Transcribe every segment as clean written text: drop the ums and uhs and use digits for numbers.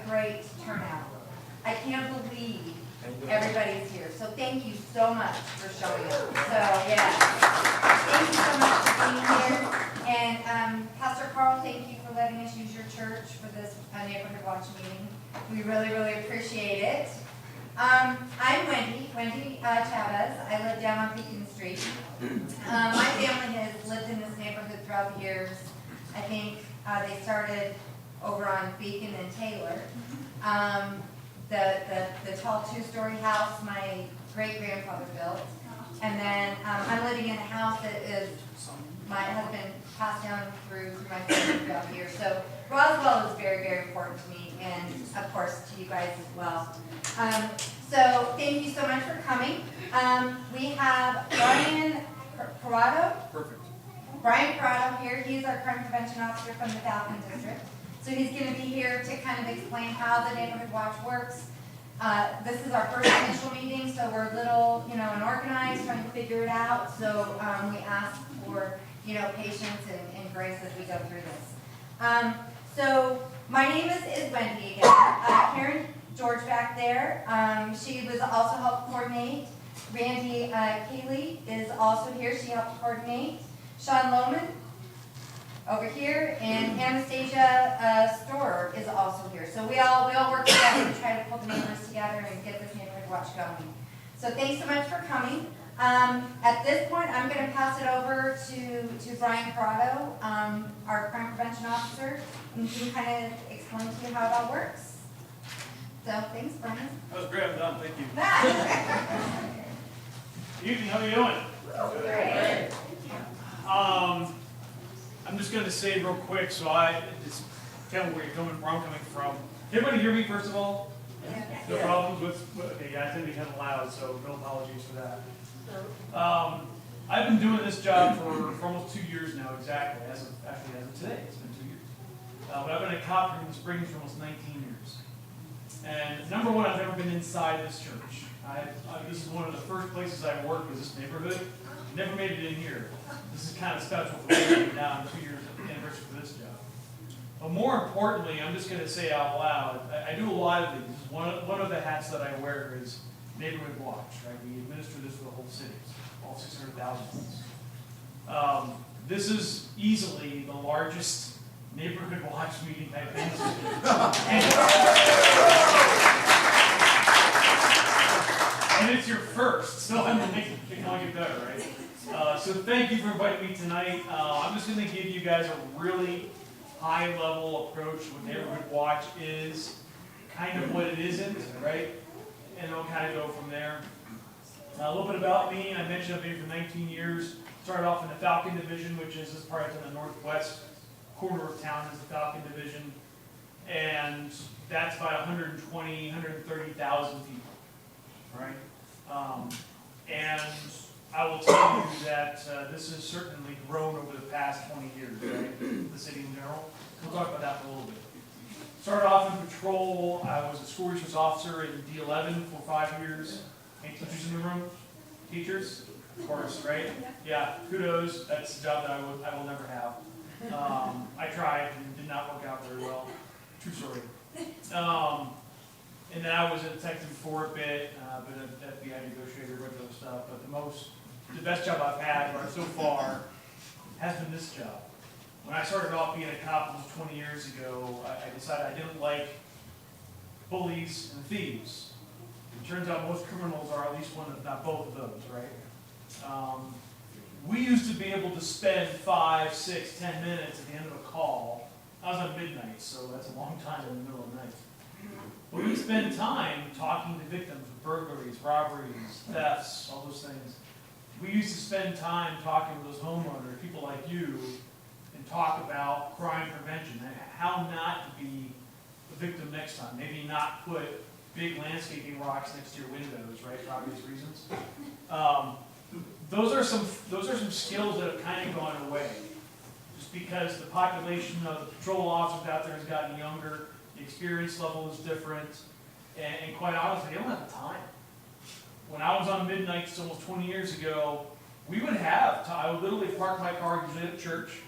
a great turnout. I can't believe everybody's here. So thank you so much for showing up. So yeah, thank you so much for being here. And Pastor Carl, thank you for letting us use your church for this neighborhood watch meeting. We really, really appreciate it. I'm Wendy Chavez. I live down on Beacon Street. My family has lived in this neighborhood throughout the years. I think they started over on Beacon and Taylor. The tall two-story house my great-grandfather built. And then I'm living in a house that is my husband passed down through my family throughout the years. So Roswell is very, very important to me, and of course to you guys as well. So thank you so much for coming. We have Corrado. Perfect. Brian Corrado here. He's our crime prevention officer from the Falcon District. So he's going to be here to kind of explain how the neighborhood watch works. This is our first initial meeting, so we're a little, unorganized, trying to figure it out. So we ask for, patience and grace as we go through this. So my name is Wendy again. Karen George back there. She was also helped coordinate. Randy Keeley is also here. She helped coordinate. Sean Lohman over here, and Anastasia Storer is also here. So we all work together to try to pull the neighbors together and get this neighborhood watch going. So thanks so much for coming. At this point, I'm going to pass it over to Brian Corrado, our crime prevention officer, and he can kind of explain to you how it all works. So thanks, Brian. That was great. I'm done. Thank you. Evening. How are you doing? Great. I'm just going to say real quick, so it's kind of where I'm coming from. Can everybody hear me, first of all? Yeah. No problems with okay, yeah, I tend to be kind of loud, so no apologies for that. I've been doing this job for almost 2 years now, exactly. As of today, it's been 2 years. But I've been a cop here in the Springs for almost 19 years. And number one, I've never been inside this church. This is one of the first places I work, is this neighborhood. Never made it in here. This is kind of special for me down 2 years anniversary for this job. But more importantly, I'm just going to say out loud, I do a lot of things. One of the hats that I wear is neighborhood watch, right? We administer this for the whole city, all 600,000 of us. This is easily the largest neighborhood watch meeting I've been to. And it's your first, so I mean, it can only get better, right? So thank you for inviting me tonight. I'm just going to give you guys a really high-level approach to what neighborhood watch is, kind of what it isn't, right? And I'll kind of go from there. A little bit about me. I mentioned I've been here for 19 years. Started off in the Falcon Division, which is this part in the northwest corner of town is the Falcon Division. And that's about 120, 130,000 people, right? And I will tell you that this has certainly grown over the past 20 years, right? The city in general. We'll talk about that for a little bit. Started off in patrol. I was a school resource officer in D11 for 5 years. Any teachers in the room? Teachers? Of course, right? Yeah, kudos. That's a job that I will never have. I tried and did not work out very well. True story. And then I was a detective for a bit, been an FBI negotiator, a bunch of other stuff. But the best job I've had so far has been this job. When I started off being a cop almost 20 years ago, I decided I didn't like bullies and thieves. It turns out most criminals are at least one, if not both of those, right? We used to be able to spend 5, 6, 10 minutes at the end of a call. I was on midnight, so that's a long time in the middle of the night. But we spend time talking to victims of burglaries, robberies, thefts, all those things. We used to spend time talking with those homeowners, people like you, and talk about crime prevention and how not to be a victim next time. Maybe not put big landscaping rocks next to your windows, right, for obvious reasons. Those are some skills that have kind of gone away, just because the population of the patrol officers out there has gotten younger, the experience level is different, and quite honestly, they don't have the time. When I was on midnights almost 20 years ago, we would have time. I would literally park my car usually at church,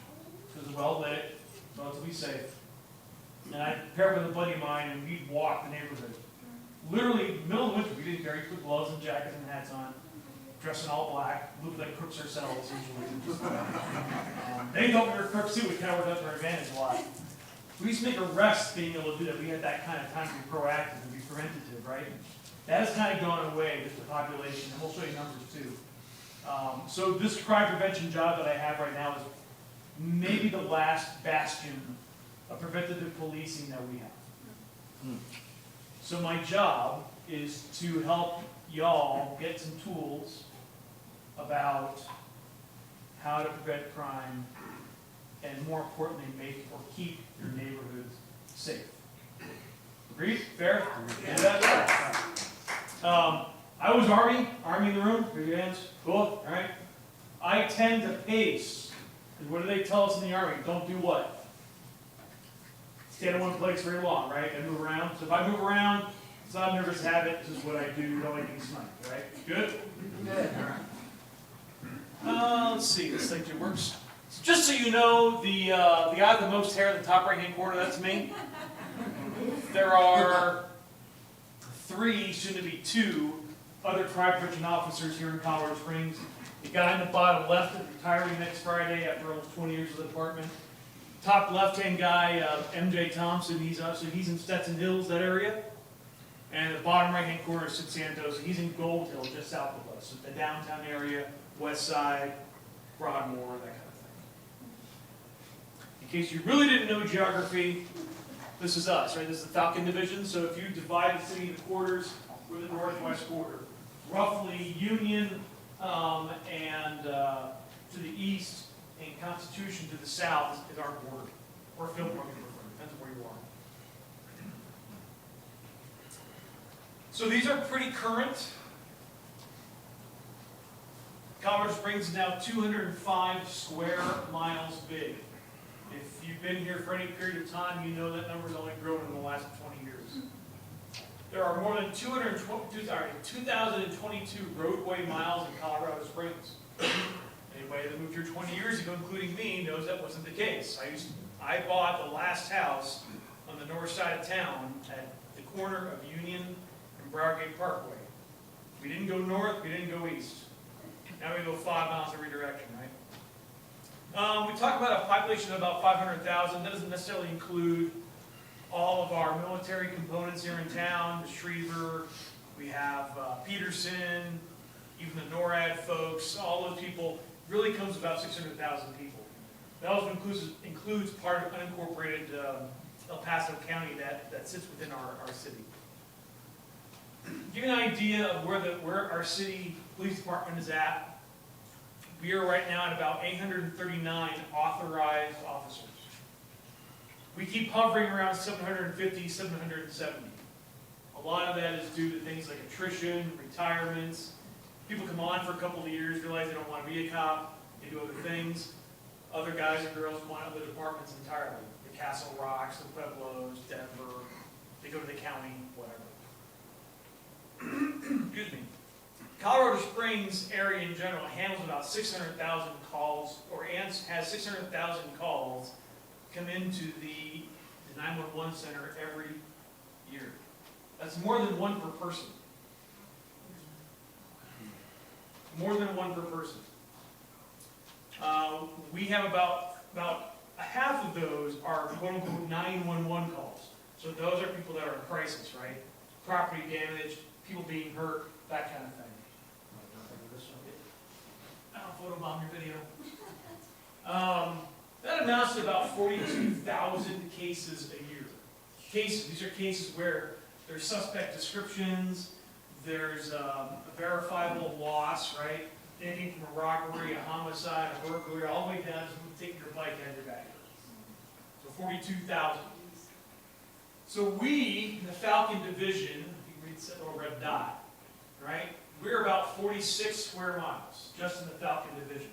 because it's well lit, relatively safe, And I paired with a buddy of mine, and we'd walk the neighborhood. Literally, middle of winter, we didn't carry, put gloves and jackets and hats on, dressed in all black, looked like crooks ourselves usually. They thought we were crooks too, we kind of worked out to our advantage a lot. We used to make arrests being able to do that. We had that kind of time to be proactive and be preventative, right? That has kind of gone away with the population, and we'll show you numbers too. So this crime prevention job that I have right now is maybe the last bastion of preventative policing that we have. So my job is to help y'all get some tools about how to prevent crime and, more importantly, make or keep your neighborhoods safe. Agreed? Fair? Yeah. I was Army in the room, raise your hands, cool, all right? I tend to pace, because what do they tell us in the Army? Don't do what? Stand in one place very long, right? And move around. So if I move around, it's not a nervous habit, this is what I do, don't like being sniped, right? Good? Good. Let's see, this thing works. So just so you know, the guy with the most hair in the top right-hand corner, that's me. There are 3, soon to be 2, other crime prevention officers here in Colorado Springs. The guy in the bottom left is retiring next Friday after almost 20 years with the department. Top left-hand guy, MJ Thompson, he's in Stetson Hills, that area. And the bottom right-hand corner is Sid Santos. He's in Gold Hill, just south of us. So the downtown area, west side, Broadmoor, that kind of thing. In case you really didn't know geography, this is us, right? This is the Falcon Division. So if you divide the city into quarters, we're the northwest quarter. Roughly Union and to the east, and Constitution to the south is our border. Or Fillmore, depends on where you are. So these are pretty current. Colorado Springs is now 205 square miles big. If you've been here for any period of time, you know that number's only grown in the last 20 years. There are more than 2,022 roadway miles in Colorado Springs. Anybody that moved here 20 years ago, including me, knows that wasn't the case. I bought the last house on the north side of town at the corner of Union and Briargate Parkway. We didn't go north, we didn't go east. Now we go 5 miles every direction, right? We talk about a population of about 500,000. That doesn't necessarily include all of our military components here in town, the Schriever, we have Peterson, even the NORAD folks, all those people. Really comes about 600,000 people. That also includes part of unincorporated El Paso County that sits within our city. Give you an idea of where our city police department is at. We are right now at about 839 authorized officers. We keep hovering around 750, 770. A lot of that is due to things like attrition, retirements. People come on for a couple of years, realize they don't want to be a cop, they do other things. Other guys and girls go on other departments entirely. The Castle Rocks, the Pueblos, Denver, they go to the county, whatever. Excuse me. Colorado Springs area in general handles about 600,000 calls, or has 600,000 calls come into the 911 center every year. That's more than 1 per person. More than 1 per person. We have about half of those are quote-unquote 911 calls. So those are people that are in crisis, right? Property damage, people being hurt, that kind of thing. I don't photobomb your video. That amounts to about 42,000 cases a year. These are cases where there's suspect descriptions, there's a verifiable loss, right? Anything from a robbery, a homicide, a burglary, all the way down to taking your bike out of your bag. So 42,000. So we, in the Falcon Division, you can read that little red dot, right? We're about 46 square miles, just in the Falcon Division.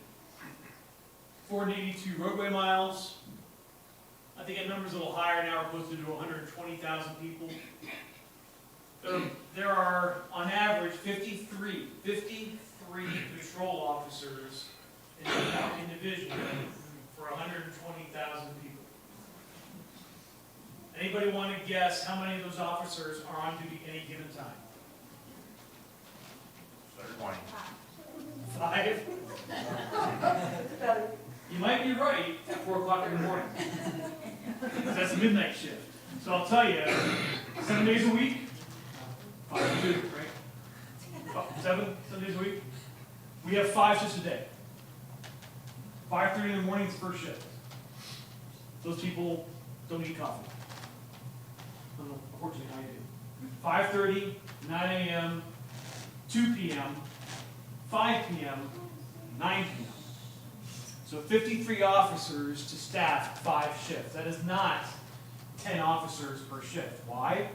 482 roadway miles. I think that number's a little higher now, we're closer to 120,000 people. There are, on average, 53 patrol officers in the Falcon Division for 120,000 people. Anybody want to guess how many of those officers are on duty any given time? 20. 5? You might be right at 4 o'clock in the morning. That's a midnight shift. So I'll tell you, 7 days a week, 5 to 2, right? 7 days a week. We have 5 shifts a day. 5:30 in the morning is the first shift. Those people don't eat coffee. Unfortunately, I do. 5:30, 9 a.m., 2 p.m., 5 p.m., 9 p.m. So 53 officers to staff 5 shifts. That is not 10 officers per shift. Why?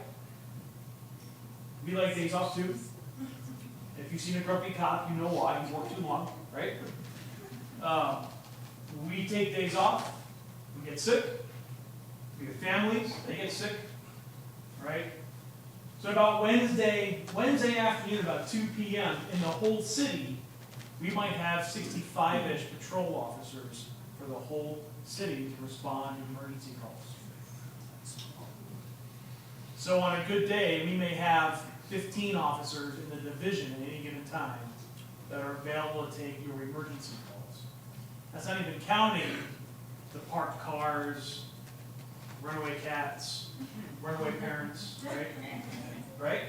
We like days off too. If you've seen a grumpy cop, you know why. He's worked too long, right? We take days off. We get sick. We have families. They get sick, right? So about Wednesday afternoon, about 2 p.m., in the whole city, we might have 65-ish patrol officers for the whole city to respond to emergency calls. So on a good day, we may have 15 officers in the division at any given time that are available to take your emergency calls. That's not even counting the parked cars, runaway cats, runaway parents, right? Right?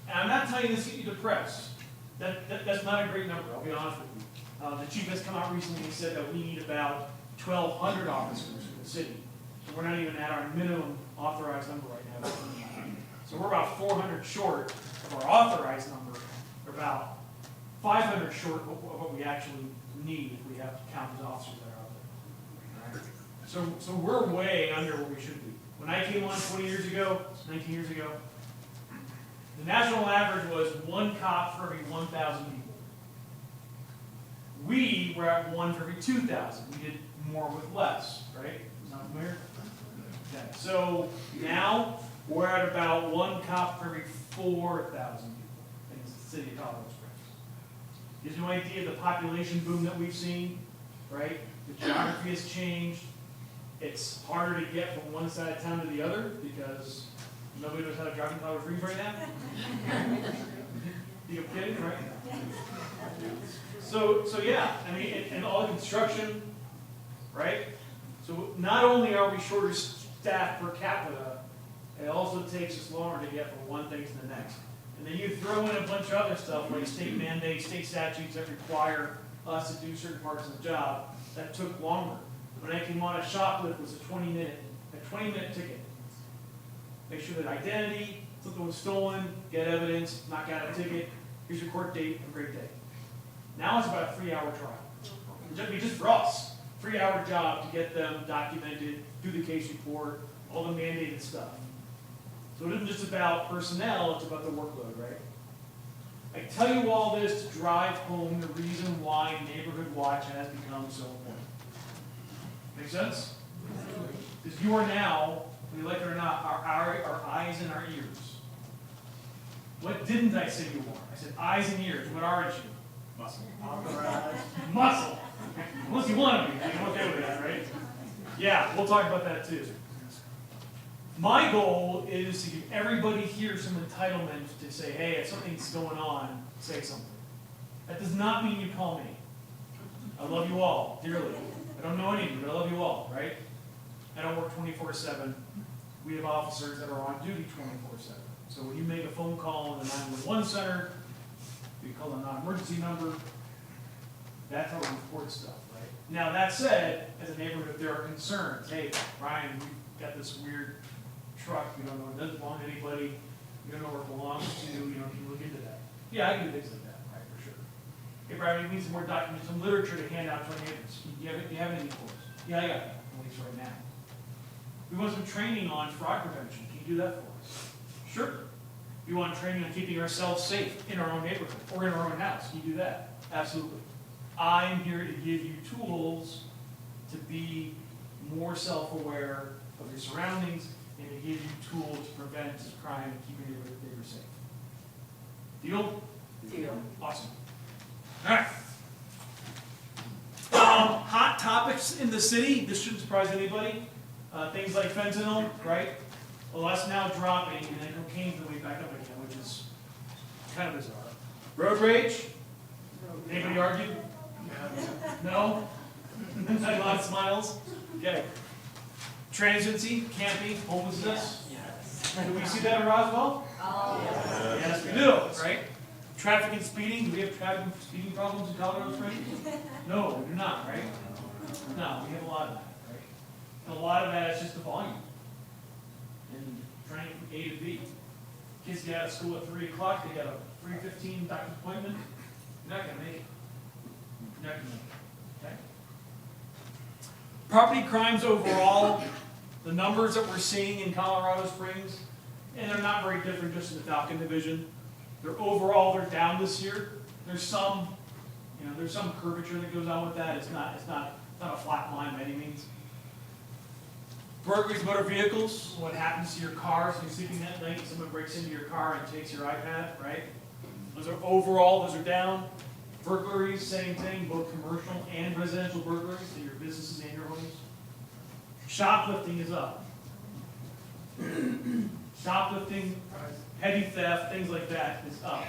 And I'm not telling you this to get you depressed. That's not a great number, I'll be honest with you. The chief has come out recently and said that we need about 1,200 officers in the city. So we're not even at our minimum authorized number right now. So we're about 400 short of our authorized number. We're about 500 short of what we actually need if we have to count those officers that are out there. Right? So we're way under where we should be. When I came on 20 years ago, 19 years ago, the national average was 1 cop for every 1,000 people. We were at 1 for every 2,000. We did more with less, right? Sound familiar? Okay. So now we're at about 1 cop for every 4,000 people in the city of Colorado Springs. Gives you an idea of the population boom that we've seen, right? The geography has changed. It's harder to get from one side of town to the other because nobody knows how to drive in Colorado Springs right now. You're kidding, right? So yeah, I mean, and all the construction, right? So not only are we shorter staff per capita, it also takes us longer to get from one thing to the next. And then you throw in a bunch of other stuff like state mandates, state statutes that require us to do certain parts of the job that took longer. When I came on, a shoplift was a 20-minute ticket. Make sure that identity, something was stolen, get evidence, knock out a ticket, here's your court date, have a great day. Now it's about a 3-hour trial. Just for us, 3-hour job to get them documented, do the case report, all the mandated stuff. So it isn't just about personnel, it's about the workload, right? I tell you all this to drive home the reason why neighborhood watch has become so important. Make sense? Because you are now, whether you like it or not, our eyes and our ears. What didn't I say you were? I said eyes and ears. What aren't you? Muscle. Muscle. Unless you want to be. I'm okay with that, right? Yeah, we'll talk about that too. My goal is to give everybody here some entitlement to say, hey, if something's going on, say something. That does not mean you call me. I love you all dearly. I don't know any of you, but I love you all, right? I don't work 24/7. We have officers that are on duty 24/7. So when you make a phone call in the 911 center, we call a non-emergency number, that's how we report stuff, right? Now that said, as a neighborhood, if there are concerns, hey, Brian, we've got this weird truck, we don't know, it doesn't belong to anybody, we don't know where it belongs to, can you look into that? Yeah, I can do things like that, right, for sure. Hey, Brian, we need some more documents, some literature to hand out to our neighbors. Do you have anything for us? Yeah, I got that, at least right now. We want some training on fraud prevention. Can you do that for us? Sure. We want training on keeping ourselves safe in our own neighborhood or in our own house. Can you do that? Absolutely. I'm here to give you tools to be more self-aware of your surroundings and to give you tools to prevent crime and keep your neighbor safe. Deal? Deal. Awesome. All right. Hot topics in the city. This shouldn't surprise anybody. Things like fentanyl, right? Well, that's now dropping, and then cocaine's going back up again, which is kind of bizarre. Road rage? Anybody argue? No? A lot of smiles? Okay. Transiency, camping, homelessness? Do we see that in Roswell? Yes, we do, right? Traffic and speeding, do we have traffic and speeding problems in Colorado Springs? No, we do not, right? No, we have a lot of that, right? And a lot of that is just the volume. And trying to get from A to B. Kids get out of school at 3 o'clock, they got a 3:15 doctor's appointment. You're not gonna make it. You're not gonna make it, okay? Property crimes overall, the numbers that we're seeing in Colorado Springs, and they're not very different just in the Falcon Division. They're overall, they're down this year. There's some, there's some curvature that goes on with that. It's not a flat line by any means. Burglaries, motor vehicles, what happens to your car, so you're sleeping at night, someone breaks into your car and takes your iPad, right? Those are overall, those are down. Burglaries, same thing, both commercial and residential burglaries to your businesses and your homes. Shoplifting is up. Shoplifting, petty theft, things like that is up.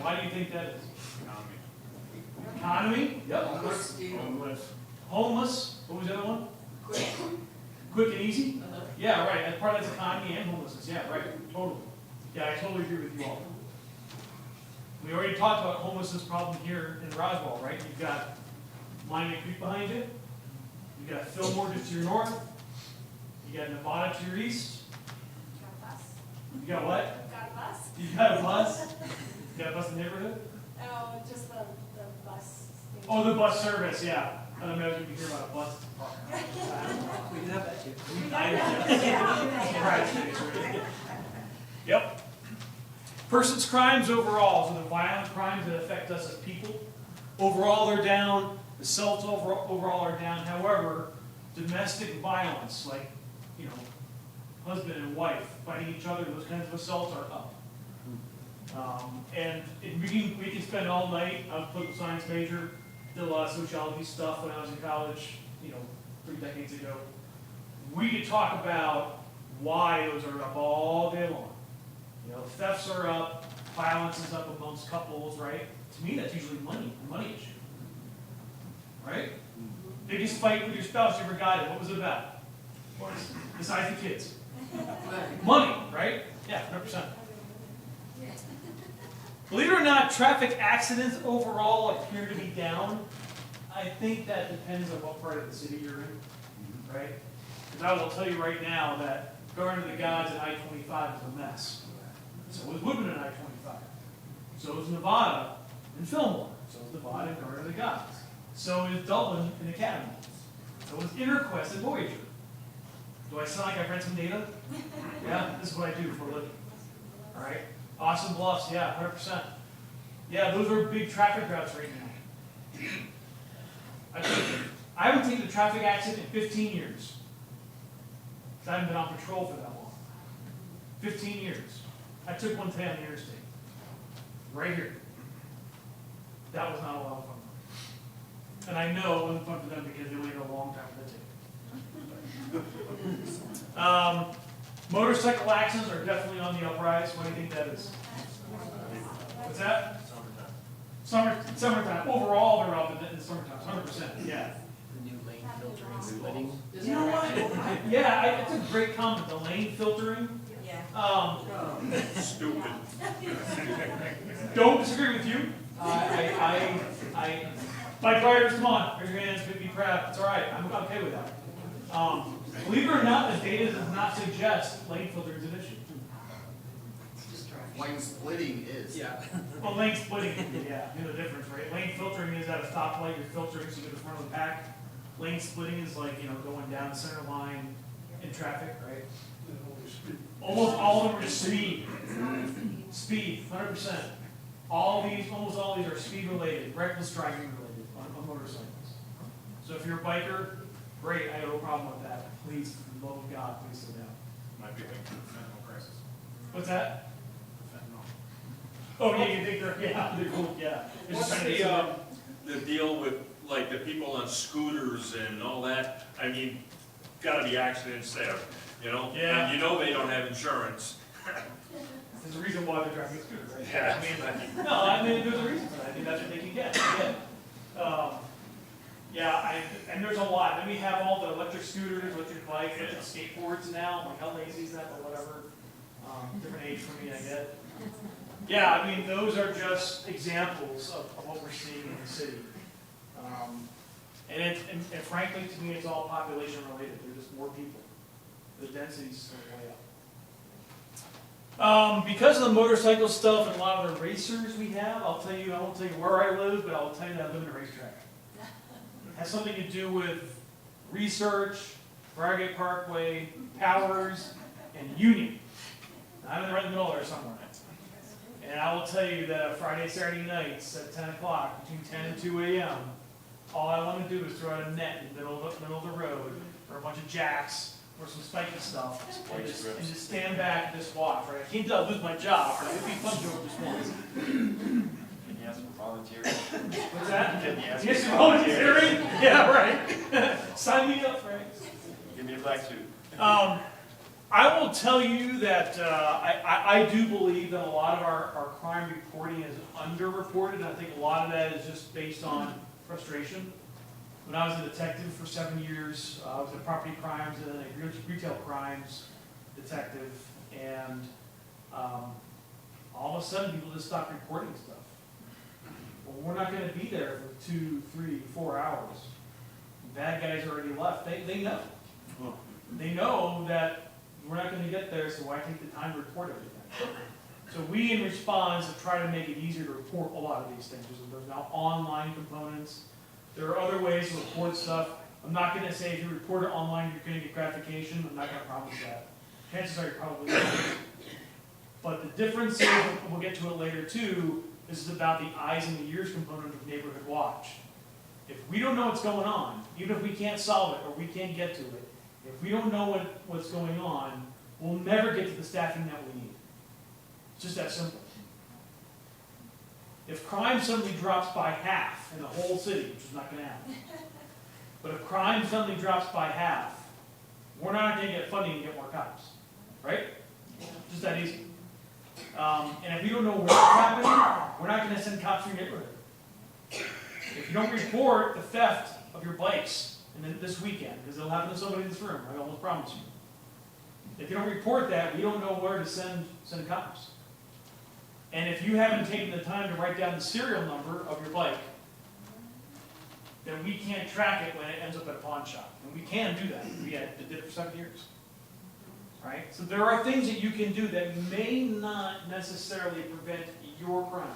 Why do you think that is? Economy? Yep. Homeless. What was the other one? Quick and easy? Yeah, right. That's part of that's economy and homelessness. Yeah, right. Totally. Yeah, I totally agree with you all. We already talked about homelessness problem here in Roswell, right? You've got Miami Creek behind you. You've got Fillmore just to your north. You got Nevada to your east. You got what? Got a bus? You got a bus? You got a bus in the neighborhood? Oh, just the bus. Station. Oh, the bus service, yeah. I don't know if you can hear about a bus. We can have that too. Right. Yep. Persons crimes overall, so the violent crimes that affect us as people, overall they're down. Assaults overall are down. However, domestic violence, like, husband and wife fighting each other, those kinds of assaults are up. And we can spend all night. I was a political science major, did a lot of sociology stuff when I was in college, 3 decades ago. We could talk about why those are up all day long. Thefts are up, violence is up amongst couples, right? To me, that's usually a money issue, right? Biggest fight with your spouse you ever got in, what was it about? Besides the kids. Money, right? Yeah, 100%. Believe it or not, traffic accidents overall appear to be down. I think that depends on what part of the city you're in, right? Because I will tell you right now that Garden of the Gods at I-25 is a mess. So is Woodman at I-25. So is Nevada and Fillmore. So is Nevada and Garden of the Gods. So is Dublin and Academy. So is Interquest and Voyager. Do I sound like I've read some data? Yeah, this is what I do for a living. All right. Austin Bluffs, yeah, 100%. Yeah, those are big traffic routes right now. I haven't taken a traffic accident in 15 years. Because I haven't been on patrol for that long. 15 years. I took one today on the interstate. Right here. That was not a lot of fun. And I know it wasn't fun for them because they waited a long time for the ticket. Motorcycle accidents are definitely on the uprise. What do you think that is? What's that? Summertime. Overall, they're up in the summertime. 100%. Yeah. The new lane filtering splitting. You know what? Yeah, it's a great comment. The lane filtering. Yeah. Stupid. Don't disagree with you. Bike riders, come on. Raise your hands. Be proud. It's all right. I'm okay with that. Believe it or not, the data does not suggest lane filtering is an issue. Lane splitting is. Yeah. Well, lane splitting, yeah, you know the difference, right? Lane filtering is at a stoplight, you're filtering so you get the front of the pack. Lane splitting is like, going down the center line in traffic, right? Almost all of them are just speed. Speed, 100%. Almost all these are speed related, reckless driving related on motorcycles. So if you're a biker, great, I have no problem with that. Please, for the love of God, please slow down. Might be thinking of fentanyl crisis. What's that? Fentanyl. Oh, yeah, you think they're cool, yeah. It's What's just trying to the deal with like the people on scooters and all that, I mean, gotta be accidents there, you know? Yeah. And you know they don't have insurance. There's a reason why they're driving a scooter, right? Yeah. I mean, there's a reason for that. I think that's what they can get. And there's a lot. Then we have all the electric scooters, electric bikes, electric skateboards now. Like, how lazy is that, but whatever. Different age for me, I get. Yeah, I mean, those are just examples of what we're seeing in the city. And frankly, to me, it's all population related. There's just more people. The density's way up. Because of the motorcycle stuff and a lot of the racers we have, I won't tell you where I live, but I'll tell you that I live in a racetrack. It has something to do with research, Farragut Parkway, Powers, and Union. I'm right in the middle there somewhere. And I will tell you that Friday, Saturday nights at 10 o'clock, between 10 and 2 a.m., all I want to do is throw out a net in the middle of the road for a bunch of jacks or some spiky stuff and just stand back and just watch, right? I can't do I'll lose my job, but it'd be fun to do it just once. Can you ask for volunteers? What's that? Can you ask Yes, for you're volunteers? volunteering? Yeah, right. Sign me up, Frank. Give me a black suit. I will tell you that I do believe that a lot of our crime reporting is underreported, and I think a lot of that is just based on frustration. When I was a detective for 7 years, I was a property crimes and a retail crimes detective, and all of a sudden people just stopped reporting stuff. Well, we're not going to be there for 2, 3, 4 hours. Bad guys already left. They know. They know that we're not going to get there, so why take the time to report everything? So we, in response, have tried to make it easier to report a lot of these things. There's now online components. There are other ways to report stuff. I'm not going to say if you report it online, you're going to get gratification. I'm not going to promise that. Chances are you probably will. But the difference is, we'll get to it later too, this is about the eyes and the ears component of neighborhood watch. If we don't know what's going on, even if we can't solve it or we can't get to it, if we don't know what's going on, we'll never get to the staffing that we need. It's just that simple. If crime suddenly drops by half in the whole city, which is not going to happen, but if crime suddenly drops by half, we're not going to get funding to get more cops, right? Just that easy. And if we don't know what's happening, we're not going to send cops to your neighborhood. If you don't report the theft of your bikes, and then this weekend, because it'll happen to somebody in this room, I almost promise you. If you don't report that, we don't know where to send cops. And if you haven't taken the time to write down the serial number of your bike, then we can't track it when it ends up at a pawn shop. And we can do that. We did it for 7 years. Right? So there are things that you can do that may not necessarily prevent your crime.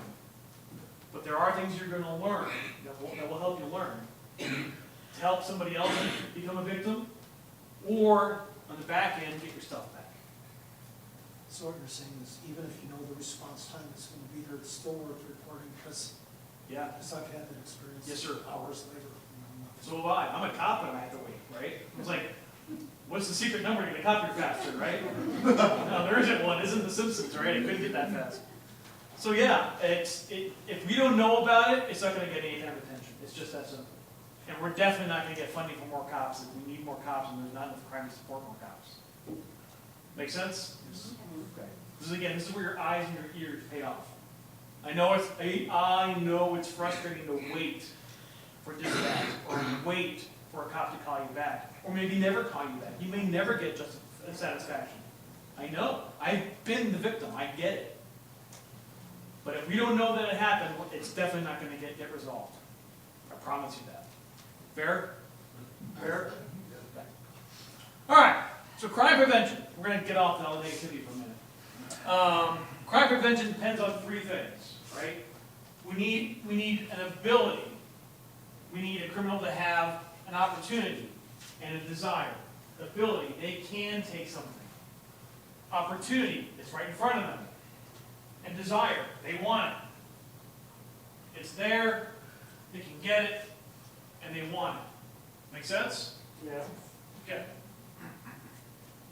But there are things you're going to learn that will help you learn. To help somebody else become a victim, or on the back end, get your stuff back. So what you're saying is, even if you know the response time is going to be there, it's still worth reporting, because Yeah. I've had that experience. Yes, sir. Hours later. You know, So have I. I'm a cop and I have to wait, right? It's like, what's the secret number to get a cop here faster, right? No, there isn't one. Isn't the Simpsons, right? It couldn't get that fast. So yeah, if we don't know about it, it's not going to get any kind of attention. It's just that simple. And we're definitely not going to get funding for more cops if we need more cops and there's not enough crime to support more cops. Make sense? Okay. This is where your eyes and your ears pay off. I know it's frustrating to wait for dispatch or wait for a cop to call you back, or maybe never call you back. You may never get just satisfaction. I know. I've been the victim. I get it. But if we don't know that it happened, it's definitely not going to get resolved. I promise you that. Fair? Fair? Okay. All right. So crime prevention. We're going to get off the negativity for a minute. Crime prevention depends on 3 things, right? We need an ability. We need a criminal to have an opportunity and a desire. Ability, they can take something. Opportunity, it's right in front of them. And desire, they want it. It's there, they can get it, and they want it. Make sense? Yeah. Okay.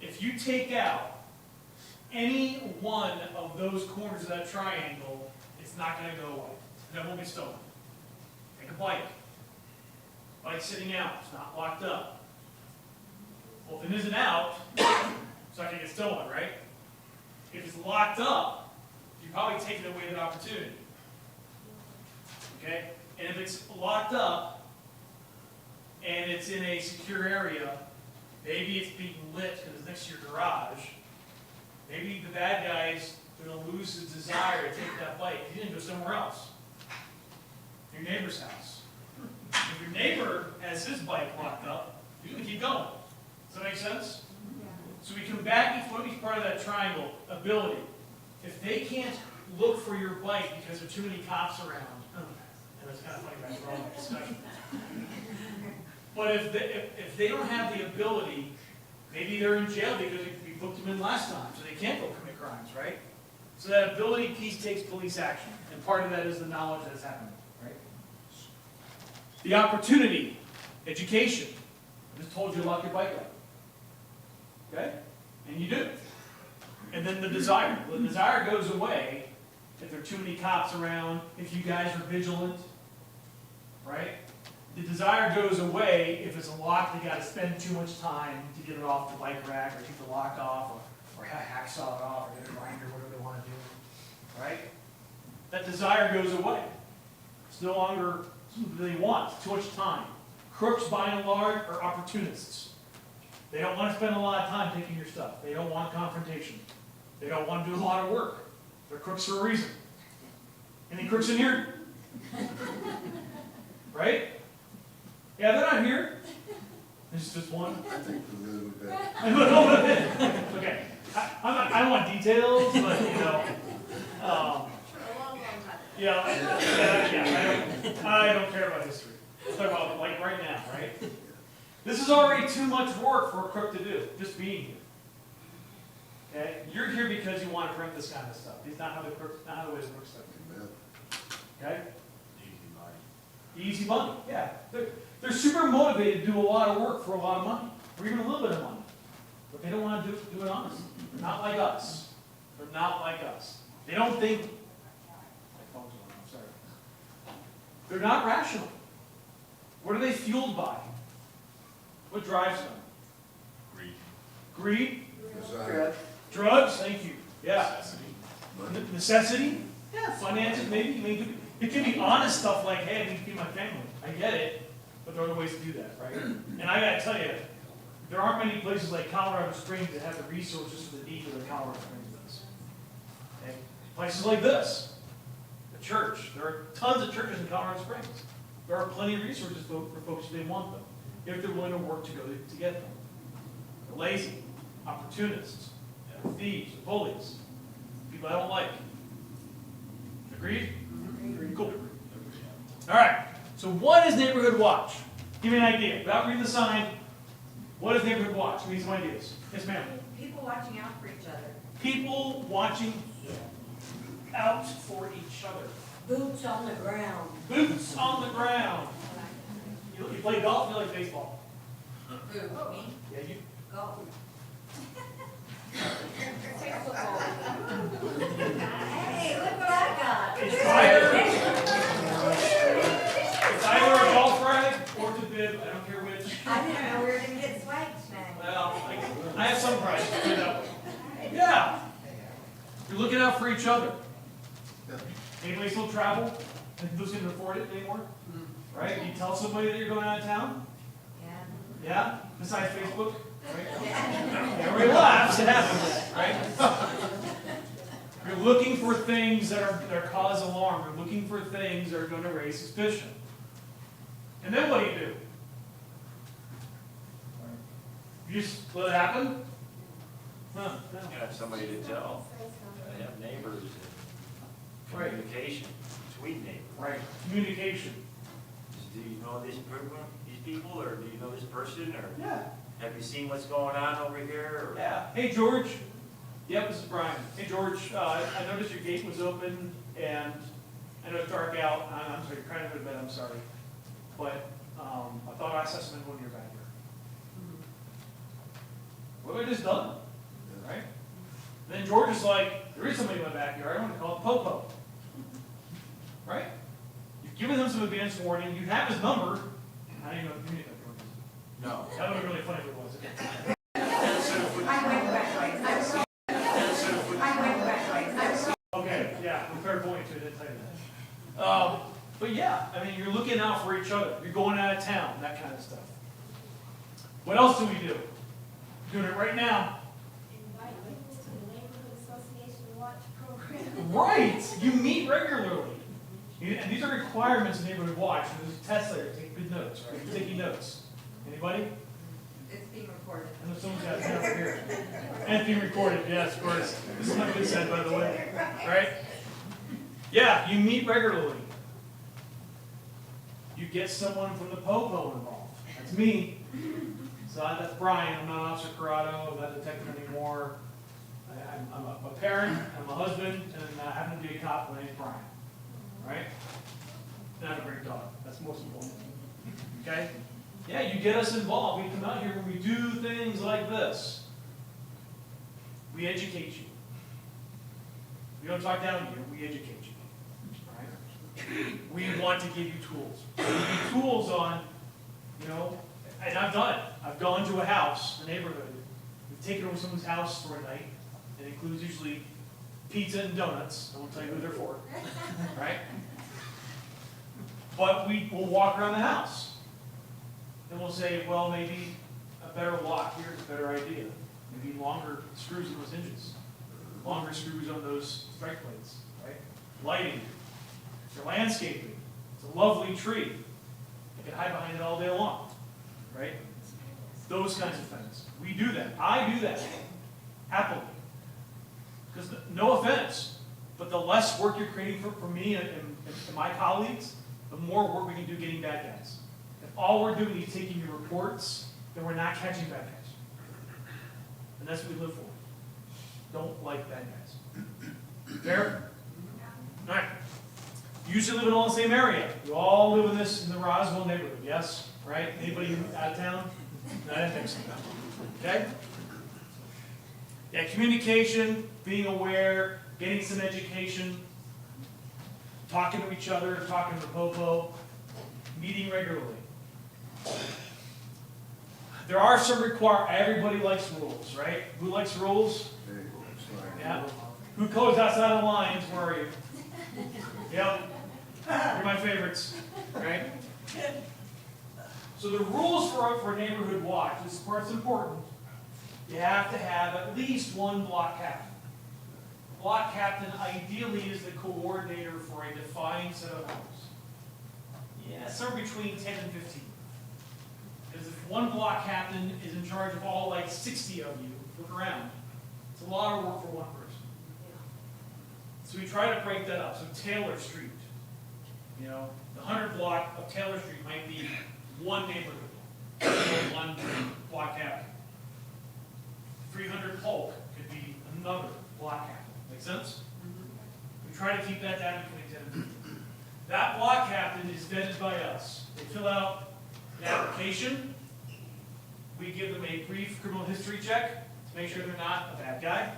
If you take out any one of those corners of that triangle, it's not going to go away. That won't get stolen. Take a bike. Bike's sitting out, it's not locked up. Well, if it isn't out, it's not gonna get stolen, right? If it's locked up, you're probably taking away that opportunity. Okay? And if it's locked up and it's in a secure area, maybe it's being lit because it's next to your garage, maybe the bad guy's going to lose his desire to take that bike. He's going to go somewhere else. Your neighbor's house. If your neighbor has his bike locked up, you're going to keep going. Does that make sense? So we come back to each part of that triangle, ability. If they can't look for your bike because there are too many cops around, and that's kind of funny, that's wrong discussion. But if they don't have the ability, maybe they're in jail because we booked them in last time, so they can't go commit crimes, right? So that ability piece takes police action, and part of that is the knowledge that it's happening, right? The opportunity, education. I just told you to lock your bike up. Okay? And you do. And then the desire. The desire goes away if there are too many cops around, if you guys are vigilant, right? The desire goes away if it's a lock, they got to spend too much time to get it off the bike rack, or keep the lock off, or hacksaw it off, or get a grinder, whatever they want to do, right? That desire goes away. It's no longer something they want. It's too much time. Crooks, by and large, are opportunists. They don't want to spend a lot of time taking your stuff. They don't want confrontation. They don't want to do a lot of work. They're crooks for a reason. Any crooks in here? Right? Yeah, they're not here. There's just one. I think a little bit. A little bit. Okay. I don't want details, but you know. For a long, long time. I don't care about history. Let's talk about like right now, right? This is already too much work for a crook to do, just being here. Okay? You're here because you want to prevent this kind of stuff. It's not how the crooks, not how the way the crooks stuff. Okay? Easy money, yeah. They're super motivated to do a lot of work for a lot of money, or even a little bit of money. But they don't want to do it honestly. They're not like us. They're not like us. They don't think. My phone's on, I'm sorry. They're not rational. What are they fueled by? What drives them? Greed. Greed? Desire. Drugs? Thank you. Yeah. Money. Necessity? Yeah. Finances, maybe. I mean, it can be honest stuff like, hey, I need to feed my family. I get it, but there are other ways to do that, right? And I gotta tell you, there aren't many places like Colorado Springs that have the resources for the needs that Colorado Springs does. Okay? Places like this, the church. There are tons of churches in Colorado Springs. There are plenty of resources for folks if they want them, if they're willing to work to go to get them. They're lazy, opportunists, thieves, bullies, people I don't like. Agreed? Cool. All right. So what is Neighborhood Watch? Give me an idea. Without reading the sign, what is Neighborhood Watch? Give me some ideas. Yes, ma'am. People watching out for each other. People watching out for each other. Boots on the ground. Boots on the ground. You play golf, you like baseball? Who, me? Yeah, you. Golf. Take football. Hey, look what I got. It's either a golf rag or to bib. I don't care which. I didn't know we were gonna get swag tonight. Well, I have some price. Put it that way. Yeah. You're looking out for each other. Anybody still travel? And who's going to afford it anymore? Right? You tell somebody that you're going out of town? Yeah. Yeah? Besides Facebook? Right? Everybody laughs. It happens, right? You're looking for things that cause alarm. You're looking for things that are going to raise suspicion. And then what do? You just let it happen? Huh? No. You have somebody to tell. You have neighbors and Right. communication between neighbors. Right. Communication. Do you know these people, or do you know this person, or Yeah. have you seen what's going on over here? Or? Yeah. Hey, George. Yep, this is Brian. Hey, George. I noticed your gate was open, and I know it's dark out. I'm sorry, you're trying to go to bed. I'm sorry, but I thought I saw something going in your backyard. What have I just done? Right? Then George is like, there is somebody in my backyard. I want to call it Popo. Right? You've given him some advance warning. You have his number. I don't even know if you knew that. No. That would be really funny if it was. I went backwards. I went backwards. Okay, yeah, fair point too, I didn't tell you that. But yeah, I mean, you're looking out for each other. You're going out of town, that kind of stuff. What else do we do? Doing it right now. Invite people to the neighborhood association watch program. Right, you meet regularly. And these are requirements in Neighborhood Watch, and there's a test later, take good notes, right? You're taking notes. Anybody? It's being recorded. I know someone's got it over here. And it's being recorded, yes, of course. This is not good said, by the way, right? Yeah, you meet regularly. You get someone from the POPO involved. That's me. So that's Brian. I'm not Officer Corrado. I'm not a detective anymore. I'm a parent. I'm a husband, and I happen to be a cop. My name's Brian. Right? And I have a great dog. That's most important. Okay? Yeah, you get us involved. We come out here and we do things like this. We educate you. We don't talk down to you. We educate you. Right? We want to give you tools. We give you tools on, you know, and I've done it. I've gone to a house, a neighborhood. We've taken over someone's house for a night. It includes usually pizza and donuts. I won't tell you who they're for. Right? But we will walk around the house. And we'll say, well, maybe a better lock here is a better idea. Maybe longer screws in those hinges. Longer screws on those strike plates. Right? Lighting. Your landscaping. It's a lovely tree. You can hide behind it all day long. Right? Those kinds of things. We do that. I do that. Happily. Because no offense, but the less work you're creating for me and my colleagues, the more work we can do getting bad guys. If all we're doing is taking your reports, then we're not catching bad guys. And that's what we live for. Don't like bad guys. Fair? All right. You usually live in all the same area. You all live in the Roswell neighborhood, yes? Right? Anybody out of town? No, I didn't think so. Okay? Yeah, communication, being aware, getting some education, talking to each other, talking to Popo, meeting regularly. There are some everybody likes rules, right? Who likes rules? There you go, it's like- Yeah. Who goes outside the lines? Where are you? Yep. You're my favorites, right? So the rules for a neighborhood watch, this part's important. You have to have at least one block captain. The block captain ideally is the coordinator for a defined set of homes. Yeah, somewhere between 10 and 15. Because if one block captain is in charge of all like 60 of you, look around. It's a lot of work for one person. So we try to break that up. So Taylor Street, you know, the 100 block of Taylor Street might be one neighborhood, one block captain. 300 Polk could be another block captain. Make sense? We try to keep that down between 10 and 15. That block captain is vetted by us. They fill out an application. We give them a brief criminal history check to make sure they're not a bad guy.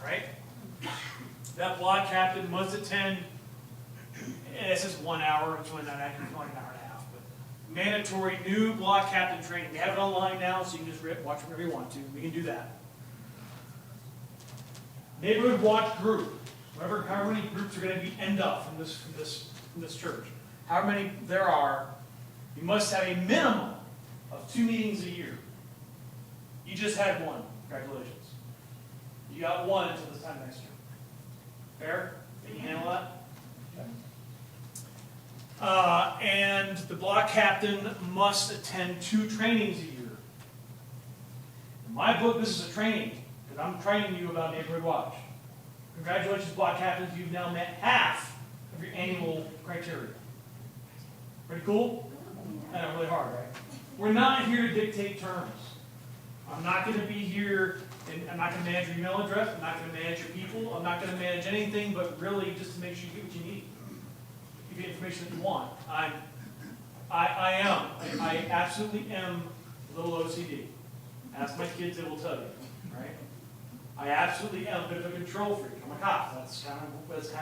Right? That block captain must attend, and this is 1 hour, it's only not accurate, it's only an hour and a half, but mandatory new block captain training. We have it online now, so you can just watch whenever you want to. We can do that. Neighborhood watch group. However many groups are going to end up from this church. However many there are, you must have a minimum of 2 meetings a year. You just had one. Congratulations. You got one until this time next year. Fair? Can you handle that? Okay. And the block captain must attend 2 trainings a year. In my book, this is a training, because I'm training you about neighborhood watch. Congratulations, block captains, you've now met half of your annual criteria. Pretty cool? I know, really hard, right? We're not here to dictate terms. I'm not going to be here, and I'm not going to manage your email address, I'm not going to manage your people, I'm not going to manage anything, but really just to make sure you get what you need. Give you the information that you want. I absolutely am a little OCD. Ask my kids, they will tell you, right? I absolutely am a bit of a control freak. I'm a cop. That's kind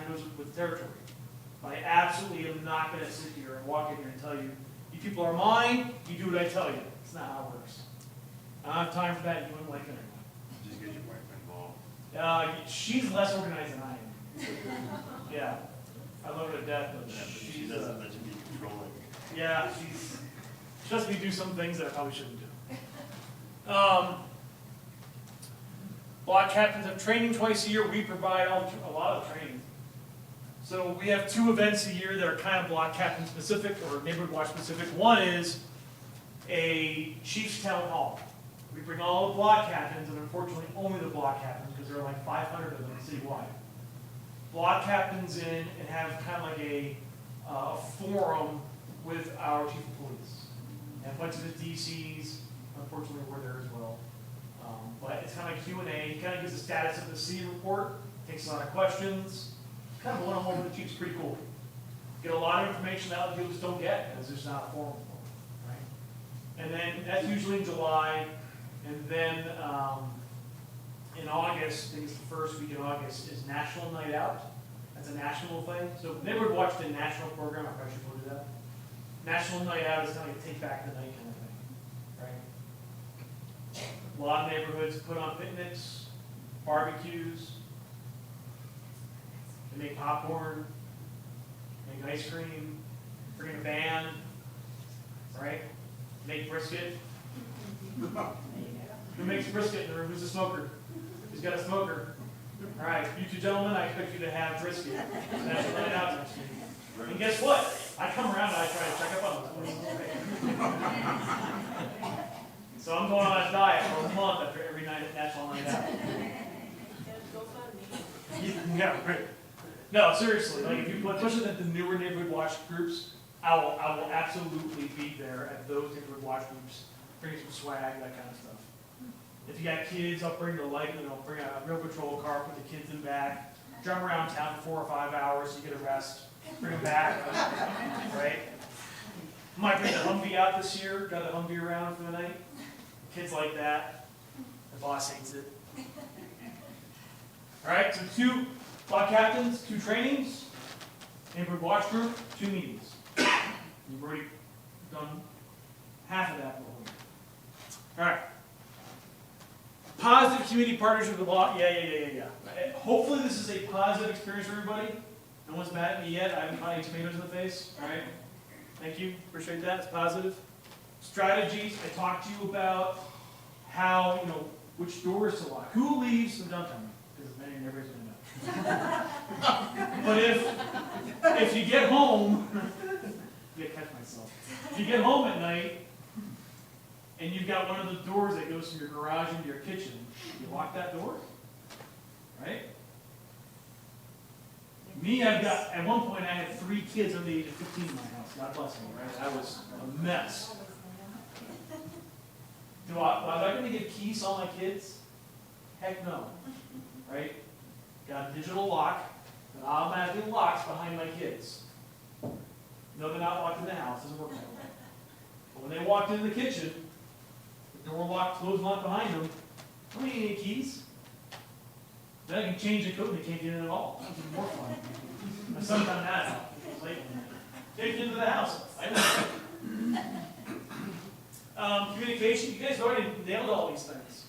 of goes with territory. But I absolutely am not going to sit here and walk in here and tell you, You people are mine, you do what I tell you. It's not how it works. I don't have time for that, you wouldn't like it anyway. Just get your wife involved. She's less organized than I am. Yeah, I love her to death, but Yeah, but she she's, doesn't let you be controlling. yeah, she lets me do some things that I probably shouldn't do. Block captains have training twice a year. We provide a lot of training. So we have 2 events a year that are kind of block captain specific or neighborhood watch specific. One is a chief's town hall. We bring all the block captains, and unfortunately only the block captains, because there are like 500 of them citywide. Block captains in and have kind of like a forum with our chief of police. And a bunch of the DCs, unfortunately, were there as well. But it's kind of like Q&A. He kind of gives the status of the city report, takes a lot of questions. Kind of one-on-one with the chief's pretty cool. Get a lot of information that other people just don't get, because there's not a forum for it, right? And then that's usually in July. And then in August, I think it's the first week in August, is National Night Out. That's a national thing. So Neighborhood Watch, the national program, I probably should put it up. National Night Out is kind of like a take back the night kind of thing, right? A lot of neighborhoods put on picnics, barbecues, they make popcorn, make ice cream, bring a band, right? Make brisket. Who makes brisket in the room? Who's a smoker? Who's got a smoker? All right, you 2 gentlemen, I expect you to have brisket. National Night Out next week. And guess what? I come around and I try to check up on them. So I'm going on a diet for a month after every night at National Night Out. Go fund me. Yeah, right. No, seriously, like if you put, especially at the newer neighborhood watch groups, I will absolutely be there at those neighborhood watch groups, bring some swag, that kind of stuff. If you got kids, I'll bring the light, bring a real patrol car, put the kids in back, drive around town for 4 or 5 hours, you get a rest, bring them back, right? Might bring the Humvee out this year, got the Humvee around for the night. Kids like that. The boss hates it. All right, so 2 block captains, 2 trainings, neighborhood watch group, 2 meetings. You've already done half of that for the whole year. All right. Positive community partnership with the law. Yeah. Hopefully this is a positive experience for everybody. No one's mad at me yet. I haven't caught any tomatoes in the face. All right. Thank you. Appreciate that. It's positive. Strategies. I talked to you about how, which doors to lock. Who leaves the downtown? Because many neighbors don't know. But if you get home, I catch myself. If you get home at night and you've got one of the doors that goes from your garage into your kitchen, you lock that door, right? Me, at one point I had 3 kids under the age of 15 in my house. God bless me, right? I was a mess. Was I going to give keys to all my kids? Heck no, right? Got a digital lock that automatically locks behind my kids. No, they're not locked in the house. Doesn't work that way. But when they walked into the kitchen, the door locked, closed locked behind them. I don't need any keys. Then I can change the code and they can't get in at all. That's even more fun. My son found that out. It was late one night. Take it into the house. I know. Communication. You guys already nailed all these things.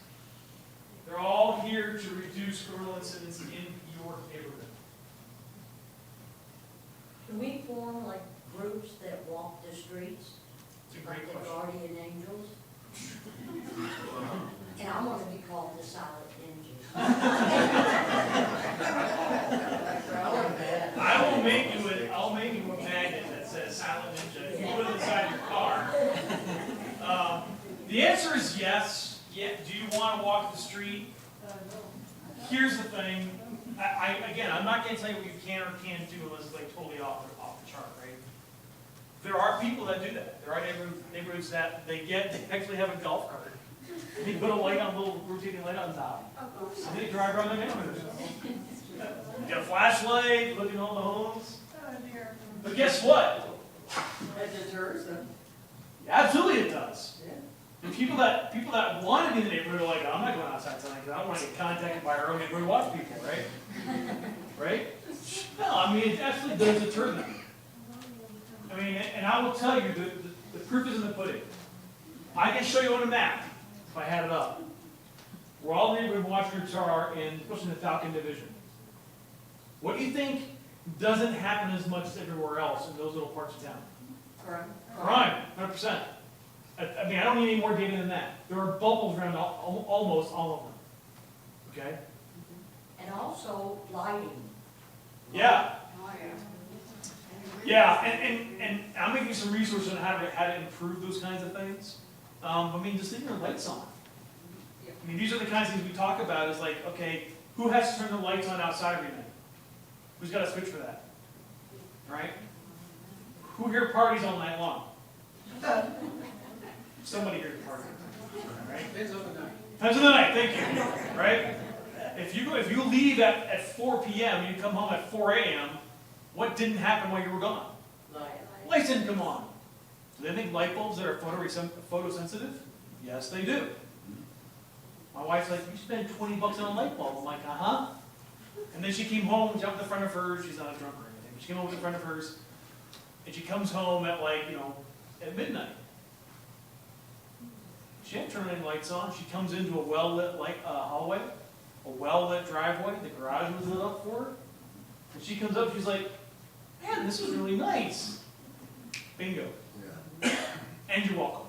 They're all here to reduce criminal incidents in your neighborhood. Can we form like groups that walk the streets? It's a great Like the question. guardian angels? And I want to be called the silent angel. I'll make you a magnet that says silent ninja. You put it inside your car. The answer is yes. Yeah. Do you want to walk the street? Here's the thing. Again, I'm not going to tell you what you can or can't do unless it's like totally off the chart, right? There are people that do that. There are neighborhoods that they actually have a golf cart. They put a light on, a little rotating light on top. And they drive around the neighborhood. You got a flashlight, looking at all the homes. But guess what? It deters them. Absolutely it does. Yeah. And people that want to be in the neighborhood are like, I'm not going outside tonight because I don't want to get contacted by our own neighborhood watch people, right? Right? No, I mean, it absolutely does deter them. I mean, and I will tell you that The proof is in the pudding. I can show you on a map, if I had it up, where all the neighborhood watch groups are in, especially in the Falcon Division. What do you think doesn't happen as much as everywhere else in those little parts of town? Crime, 100%. I mean, I don't need any more data than that. There are bubbles around almost all of them. Okay? And also lighting. Yeah. Oh, yeah. Yeah, and I'm gonna give you some resources on how to improve those kinds of things. I mean, just leave your lights on. I mean, these are the kinds of things we talk about is like, okay, who has to turn the lights on outside every night? Who's got a switch for that? Right? Who here parties all night long? Somebody here parties. Right? Depends on the night. Depends on the night, thank you. Right? If you leave at 4 p.m. and you come home at 4 a.m., what didn't happen while you were gone? Lights didn't come on. Do they think light bulbs that are photosensitive? Yes, they do. My wife's like, you spend $20 on a light bulb. I'm like, uh-huh. And then she came home, jumped in front of hers. She's not a drunk or anything. But she came home with a friend of hers, and she comes home at like, at midnight. She didn't turn any lights on. She comes into a well-lit hallway, a well-lit driveway. The garage was lit up for her. And she comes up, she's like, man, this is really nice. Bingo. Yeah. And you're welcome.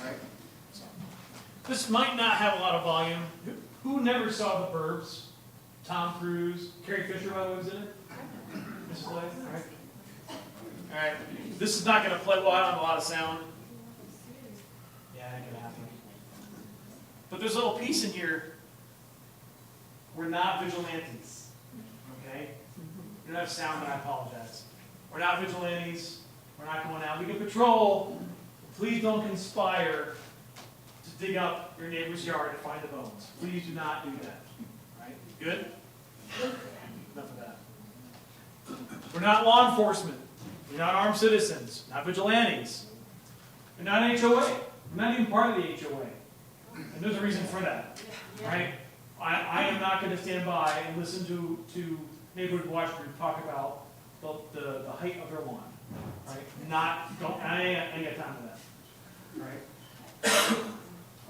Right? So, this might not have a lot of volume. Who never saw The Burbs? Tom Cruise. Carrie Fisher, by the way, was in it? Mrs. Lay? All right. All right. This is not going to play well. I don't have a lot of sound. Yeah, ain't going to happen. But there's a little piece in here. We're not vigilantes. Okay? We don't have sound, but I apologize. We're not vigilantes. We're not going out. We can patrol. Please don't conspire to dig up your neighbor's yard to find the bones. Please do not do that. Right? Good? Enough of that. We're not law enforcement. We're not armed citizens. Not vigilantes. We're not an HOA. We're not even part of the HOA. And there's a reason for that. Right? I am not going to stand by and listen to neighborhood watch group talk about the height of their lawn. Right? I ain't got time for that. Right?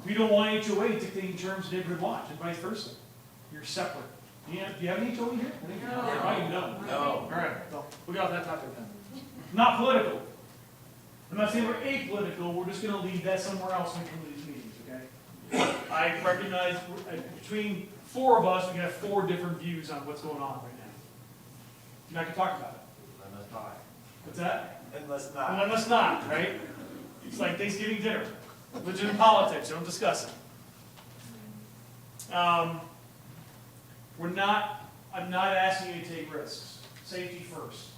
We don't want HOA dictating terms of neighborhood watch and vice versa. You're separate. Do you have an HOA here? No. No. All right. So we'll get off that topic then. Not political. I'm not saying we're apolitical. We're just going to leave that somewhere else when we come to these meetings. Okay? I recognize between four of us, we can have 4 different views on what's going on right now. And I can talk about it. Then let's not. What's that? Then let's Well, not. then let's not, right? It's like Thanksgiving dinner. Religion and politics, don't discuss it. I'm not asking you to take risks. Safety first.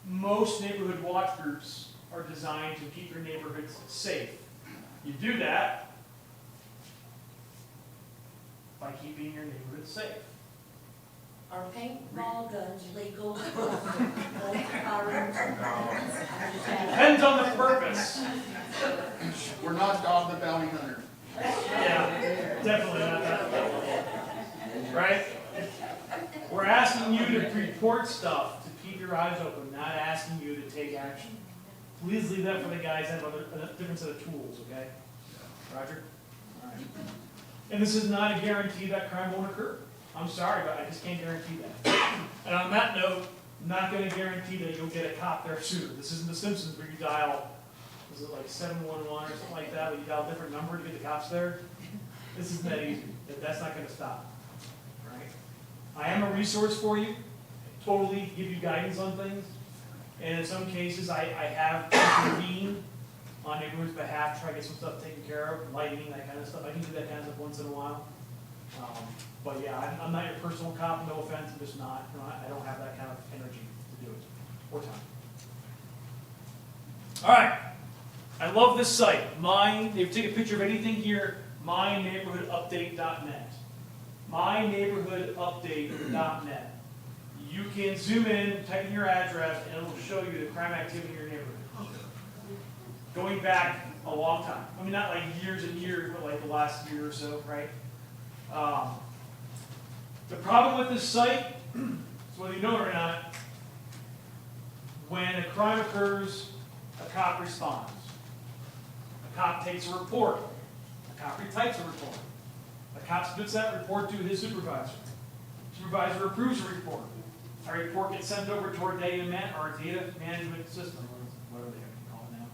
Most neighborhood watch groups are designed to keep your neighborhoods safe. You do that by keeping your neighborhood safe. Are paintball guns legal? Depends on the purpose. We're not Dog the Bounty Hunter. Yeah, definitely not that. Right? We're asking you to report stuff, to keep your eyes open, not asking you to take action. Please leave that for the guys that have a different set of tools, okay? Roger? All right. And this is not a guarantee that crime won't occur. I'm sorry, but I just can't guarantee that. And on that note, I'm not going to guarantee that you'll get a cop there sooner. This isn't The Simpsons where you dial, was it like 711 or something like that, where you dial a different number to get the cops there? This isn't that easy. That's not going to stop. Right? I am a resource for you, totally give you guidance on things. And in some cases, I have intervened on neighborhood's behalf, try to get some stuff taken care of, lighting, that kind of stuff. I can do that kind of stuff once in a while. But yeah, I'm not your personal cop, no offense, I'm just not. I don't have that kind of energy to do it, or time. All right, I love this site. If you take a picture of anything here, myneighborhoodupdate.net. myneighborhoodupdate.net. You can zoom in, type in your address, and it will show you the crime activity in your neighborhood. Going back a long time. I mean, not like years and years, but like the last year or so, right? The problem with this site, so whether you know it or not, when a crime occurs A cop responds. A cop takes a report. A cop retypes a report. A cop submits that report to his supervisor. Supervisor approves the report. Our report gets sent over to our data management system, whatever they call it now.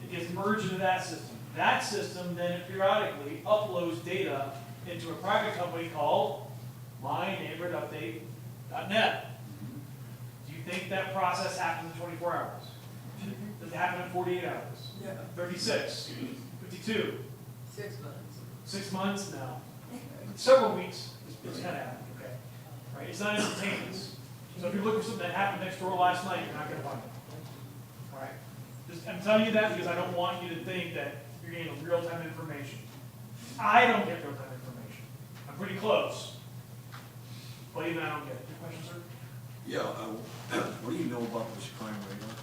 It gets merged into that system. That system then periodically uploads data into a private company called myneighborhoodupdate.net. Do you think that process happens in 24 hours? Does it happen in 48 hours? Yeah. 36? 52? 6 months. 6 months? No. Several weeks, it's kind of happening, okay? Right? It's not instantaneous. So if you're looking for something that happened next door last night, you're not going to find it. All right? I'm telling you that because I don't want you to think that you're getting real-time information. I don't get real-time information. I'm pretty close. But even I don't get it. Your question, sir? Yeah, what do you know about this crime radar?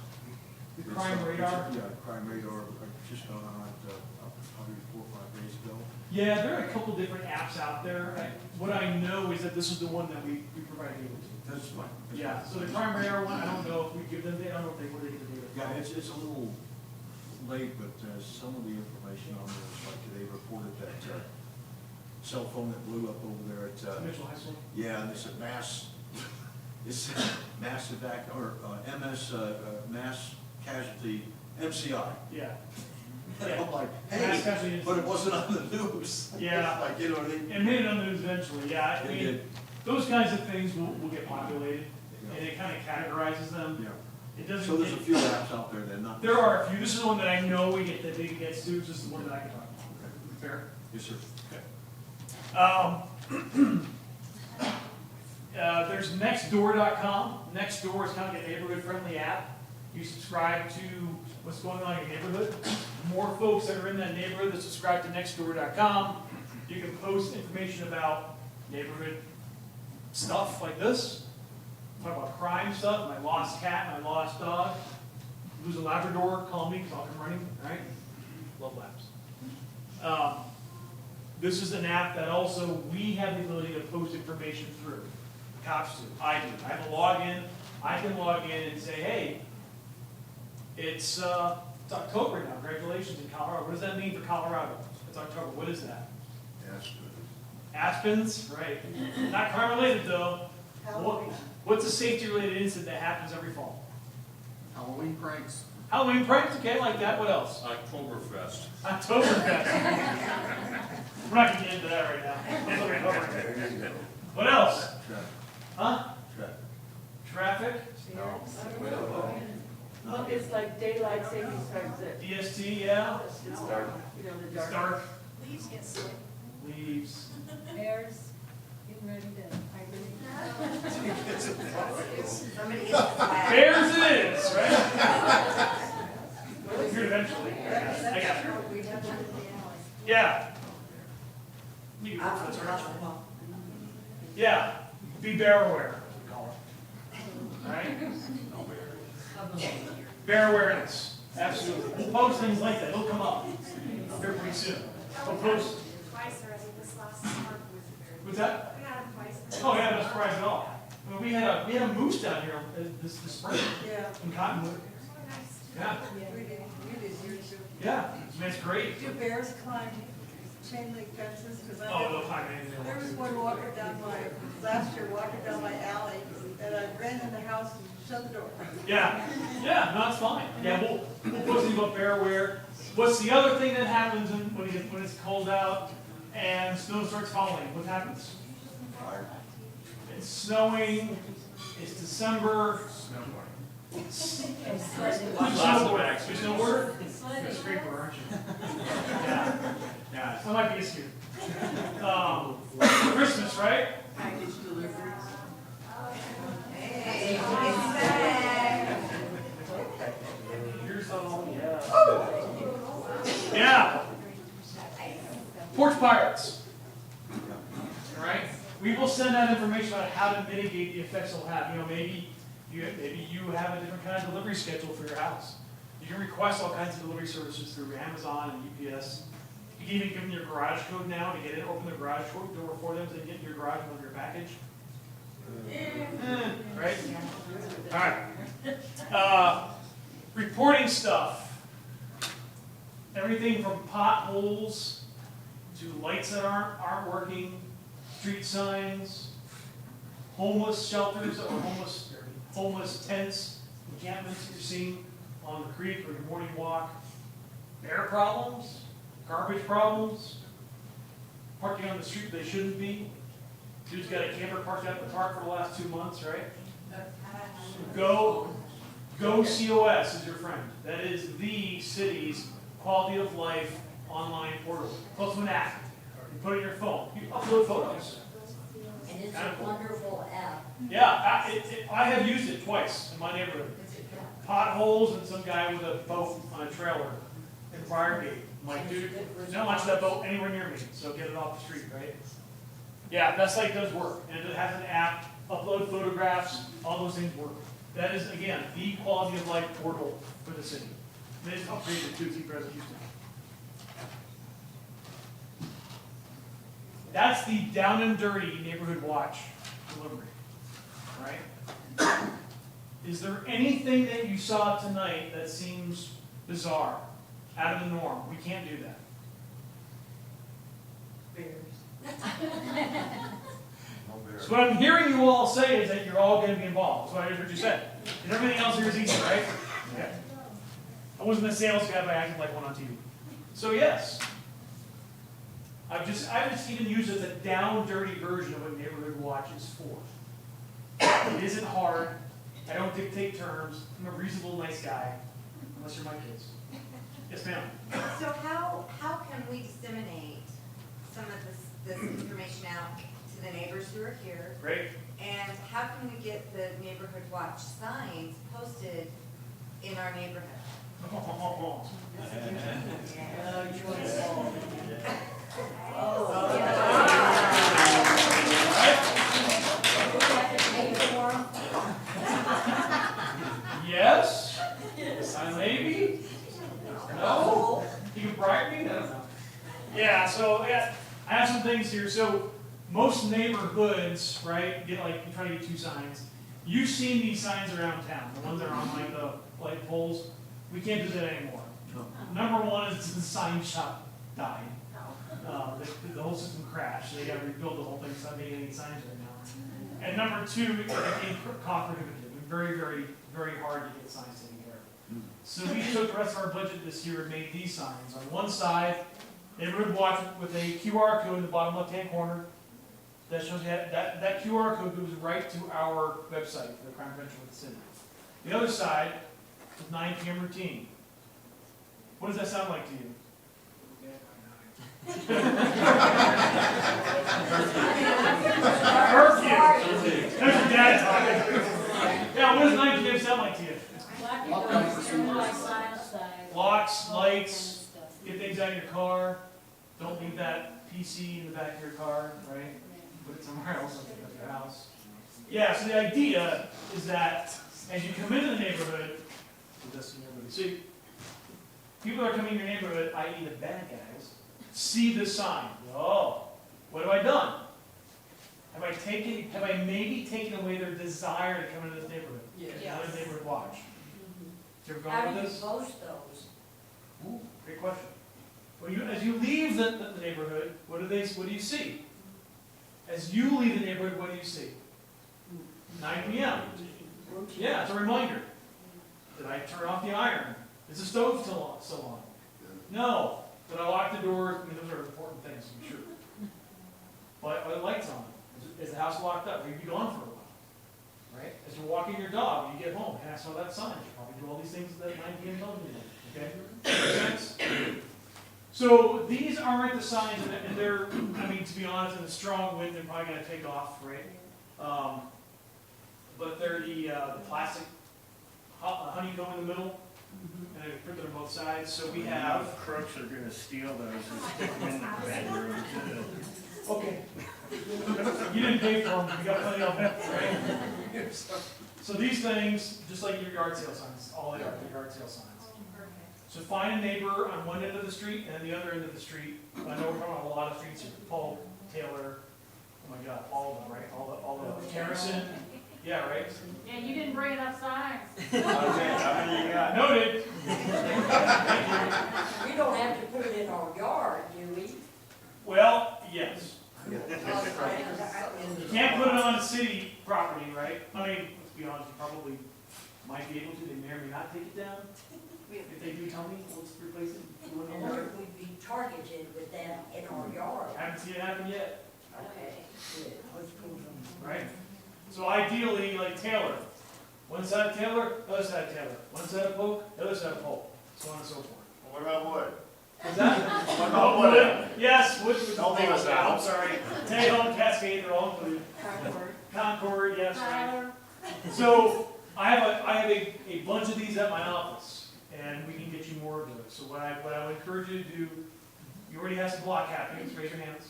The crime radar? Yeah, crime radar, I just got on it, probably 4 or 5 days ago. Yeah, there are a couple different apps out there. What I know is that this is the one that we provide data to. That's fine. Yeah, so the crime radar one, I don't know if we give them data, I don't know if they, where they get the data. Yeah, it's a little late, but some of the information on there is like they reported that cell phone that blew up over there at, Mitchell High School? yeah, and it's a it's massive mass casualty, MCI. Yeah. And I'm like, Mass hey, casualty but it wasn't on the news. Yeah. Like, you know what I mean? It made it on the news eventually, yeah. I It mean, did. those kinds of things will get populated, and it kind of categorizes them. Yeah. It doesn't. So there's a few apps out there that not. There are a few. This is the one that I know we get that data gets to. This is the one that I can talk about. Fair. Yes, sir. There's nextdoor.com. Nextdoor is kind of a neighborhood-friendly app. You subscribe to what's going on in your neighborhood. More folks that are in that neighborhood that subscribe to nextdoor.com. You can post information about neighborhood stuff like this. Talk about crime stuff, my lost cat, my lost dog. Lose a Labrador, call me because I'll come running, right? Love labs. This is an app that also we have the ability to post information through. Cops do, I do. I have a login. I can log in and say, hey, it's October now. Congratulations in Colorado. What does that mean for Colorado? It's October. What is that? Aspens, right. Not crime related though. What's a safety related incident that happens every fall? Halloween pranks. Halloween pranks, okay, I like that. What else? Oktoberfest. Oktoberfest. We're not gonna get into that right now. It's okay. There you go. What else? Traffic. Huh? Traffic. Traffic? Well, it's like daylight savings times that, DST, yeah. it's dark, you know, the It's dark. dark. Leaves get slick. Leaves. Bears, getting ready to hibernate. Somebody gets the flag. Bears it is, right? Here eventually. I got it. We have one in the alley. Yeah. You can work for the church. Yeah, be bear aware, we call it. All right? Bear awareness, absolutely. We'll post things like that, it'll come up here pretty soon. We'll post, Twice already this last summer. what's that? We had them twice. Oh, yeah, no surprise at all. I mean, we had a moose down here this spring Yeah. in Cottonwood. Oh, nice. Yeah, We did here too. yeah, I mean, it's great. Do bears climb chain link fences? Because Oh, they'll climb anything they there want was to. one last year walking down my alley, and I ran in the house and shut the door. Yeah, yeah, no, it's fine. Yeah, we'll post things about bear aware. What's the other thing that happens when it's cold out and snow starts falling? What happens? It's snowing, it's December. Who's snowboarder? You snowboarder? You're a scraper, aren't you? Yeah, yeah, that might be a scoop. Christmas, right? Package deliveries. Hey, it's back. Here's yeah. Porch pirates. All right. We will send out information about how to mitigate the effects it'll have. You know, maybe you have a different kind of delivery schedule for your house. You can request all kinds of delivery services through Amazon and UPS. You can even give them your garage code now to get in, open the garage door for them to get in your garage and deliver your package. Right? All right. reporting stuff. Everything from potholes to lights that aren't working, street signs, homeless shelters or homeless tents, encampments that you're seeing on the creek or your morning walk, air problems, garbage problems, parking on the street they shouldn't be. Dude's got a camper parked out in the park for the last 2 months, right? Go COS is your friend. That is the city's quality of life online portal. Plus an app. You put it in your phone. You upload photos. And it's a wonderful app. Yeah, I have used it twice in my neighborhood. Potholes and some guy with a boat on a trailer in Briargate. I'm like, dude, don't launch that boat anywhere near me, so get it off the street, right? Yeah, that site does work, and it has an app, upload photographs, all those things work. That is, again, the quality of life portal for the city. They just upgraded it too, keep President Houston. That's the down and dirty neighborhood watch delivery, right? Is there anything that you saw tonight that seems bizarre, out of the norm? We can't do that. So what I'm hearing you all say is that you're all going to be involved. That's what I just heard you say. And everything else here is easy, right? Okay. I wasn't a sales guy, but I acted like one on TV. So yes, I've just even used it as a down dirty version of what Neighborhood Watch is for. It isn't hard. I don't dictate terms. I'm a reasonable, nice guy, unless you're my kids. Yes, ma'am. So how can we disseminate some of this information out to the neighbors who are here? Great. And how can we get the neighborhood watch signs posted in our neighborhood? Yes? Maybe? No? You can bribe me? I don't know. Yeah, so yeah, I have some things here. So most neighborhoods, right, get like, you try to get 2 signs. You've seen these signs around town, the ones that are on like the light poles. We can't do that anymore. Number one is the sign shop died. The whole system crashed. They got to rebuild the whole thing, so I'm not making any signs right now. And number 2, it became cost prohibitive. Very, very, very hard to get signs taken care of. So we took the rest of our budget this year and made these signs. On one side, neighborhood watch with a QR code in the bottom left-hand corner. That shows you that QR code goes right to our website for the crime prevention of the city. The other side is 9 p.m. routine. What does that sound like to you? Curfew. There's your dad talking. Yeah, what does 9 p.m. sound like to you? Locks, lights, get things out of your car. Don't leave that PC in the back of your car, right? Put it somewhere else, like at your house. Yeah, so the idea is that as you come into the neighborhood, see, people that are coming in your neighborhood, i.e. the bad guys, see the sign. Oh, what have I done? Have I maybe taken away their desire to come into this neighborhood? Yes. Another neighborhood watch. You ever How gone do with you this? post those? Ooh, great question. Well, as you leave the neighborhood, what do you see? As you leave the neighborhood, what do you see? 9 p.m. Yeah, it's a reminder. Did I turn off the iron? Is the stove still on? No. Did I lock the doors? I mean, those are important things, I'm sure. But are the lights on? Is the house locked up? Will you be gone for a while? Right? As you're walking your dog, you get home, and I saw that sign. You probably do all these things that 9 p.m. tells you to do. Okay? Make sense? So these aren't the signs, and they're, I mean, to be honest, in a strong wind, they're probably going to take off, right? But they're the plastic honeycomb in the middle, and they're printed on both sides. So we have. Crooks are gonna steal those and stick them in the bedroom too. Okay. You didn't pay for them, you got plenty of them, right? So these things, just like your yard sale signs, all they are, the yard sale signs. So find a neighbor on one end of the street and the other end of the street. I know we're talking about a lot of streets here. Paul, Taylor, oh my God, all of them, right? All the Harrison, Yeah, right? Yeah, you didn't bring enough signs. Yeah, noted. We don't have to put it in our yard, do we? Well, yes. Okay. You can't put it on city property, right? I mean, let's be honest, you probably might be able to, they may or may not take it down. If they do, tell me, let's replace it. You wanna And know? would we be targeted with that in our yard? Haven't seen it happen yet, Okay, good. right? So ideally, like Taylor, one side of Taylor, other side of Taylor, one side of Polk, the other side of Polk, so on and so forth. What about wood? Is that? What about wood? Yes, wood. Don't leave us out. I'm sorry. Taylor and Cascade are all included. Concord, yes, right. Tyler, So I have a bunch of these at my office, and we can get you more of those. So what I would encourage you to do, you already have some block captains, raise your hands.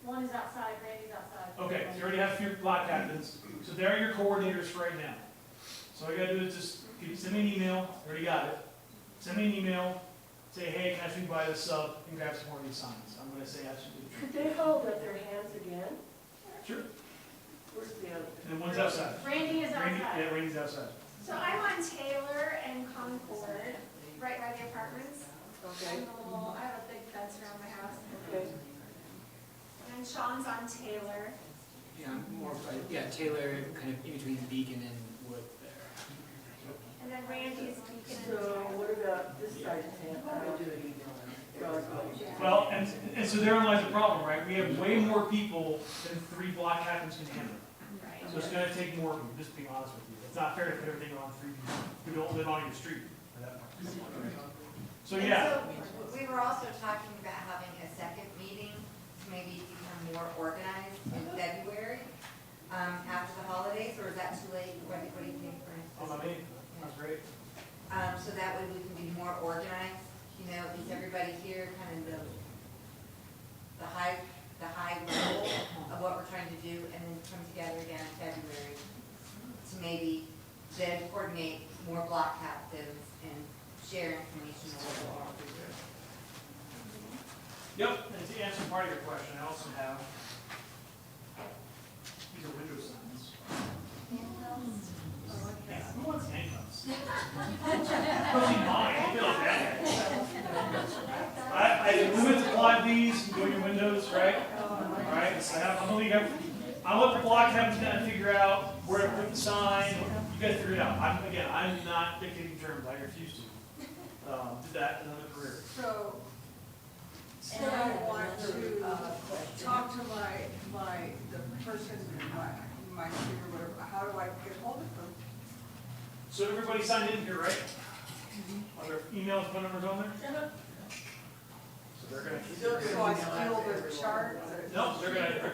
one is outside, Randy's outside. Okay, so you already have a few block captains, so they're your coordinators for right now. So all you gotta do is just send me an email, I already got it. Send me an email, say, hey, can I swing by the sub and grab some more of these signs? I'm gonna say absolutely. Could they hold up their hands again? Sure. Where's the other? And one's outside. Randy is Randy, outside. yeah, Randy's outside. So I'm on Taylor and Concord, right by the apartments. Okay, I have a big fence around my house. okay. And Sean's on Taylor. Yeah, more, yeah, Taylor, kind of in between Beacon and Wood there. And then Randy's Beacon So and what about this side of town? I do it either Taylor. Well, and so therein lies the problem, right? We have way more people than 3 block captains can handle. Right. So it's gonna take more of them, just being honest with you. It's not fair to put everything on 3 people who don't live on your street for that part. So, And yeah, so we were also talking about having a second meeting to maybe become more organized in February, after the holidays, or is that too late? What do you think, for on my instance? main, that's great. So that way we can be more organized, you know, is everybody here kind of the high level of what we're trying to do, and then come together again in February to maybe then coordinate more block captains and share information a little more. Yep, and to answer part of your question, I also have, these are window signs. Yeah, who wants handcuffs? Especially mine, I feel bad. I limit supply of these, you go to your windows, right? Alright, I let the block captains kind of figure out where to put the sign, you guys figure it out. I'm not dictating terms, I refuse to. Did that in another career. So, And I I have want another, to question. talk to the person in my street or whatever, how do I get hold of them? So everybody signed in here, right? Are there emails, phone numbers on there? So they're gonna. So I steal their chart? or- No, they're gonna,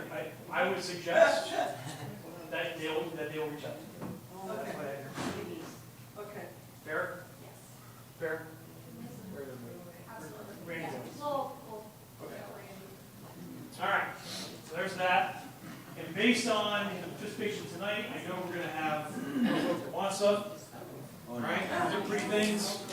I would suggest that they'll reach out to you. That's what I hear. Okay. Fair? Yes. Fair? Absolutely. Randy Yeah. does. Well, Okay. All right, so there's that. And based on the participation tonight, I know we're gonna have folks that want stuff, all right? Do pretty things.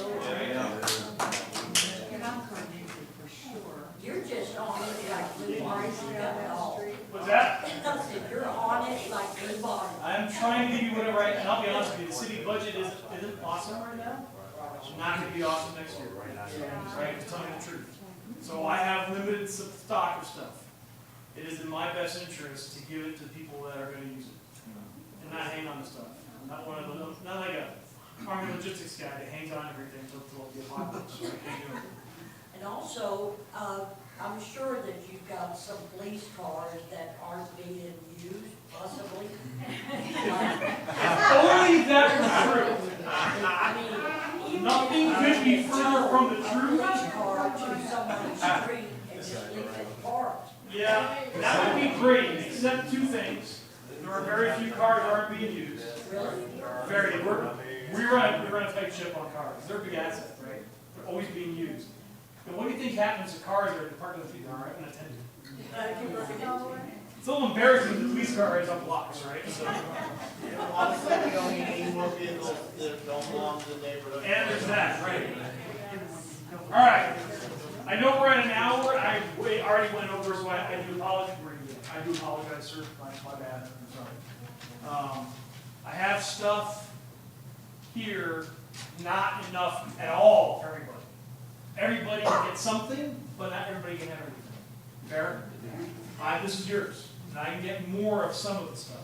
You're just on it like we are, you got it all. What's that? I said, you're on it like we bought it. I'm trying to give you whatever and I'll be honest with you, the city budget isn't awesome right now. It's not gonna be awesome next year, right, to tell you the truth. So I have limited stock of stuff. It is in my best interest to give it to people that are gonna use it, and not hang on to stuff. I'm not one of those, not like a army logistics guy that hangs on everything until the apocalypse, so I can't do it. And also, I'm sure that you've got some police cars that aren't being used, possibly. If only that were true. I mean, even Nothing if could be you further from the tow a truth. police car to somebody's street and just leave it parked. Yeah, that would be great, except 2 things. There are very few cars that aren't being used. Really? We run a tight ship on cars. They're a big asset, right? They're always being used. But what do you think happens to cars that are parked on the street that aren't unattended? It's a little embarrassing the police car is on blocks, right? So, Honestly, we don't need any more vehicles that don't belong to the neighborhood. and there's that, right? All right. I know we're at an hour. I already went over, so I do apologize. I do apologize, sir. My bad. I'm sorry. I have stuff here, not enough at all for everybody. Everybody can get something, but not everybody can have everything. Fair? This is yours, and I can get more of some of the stuff.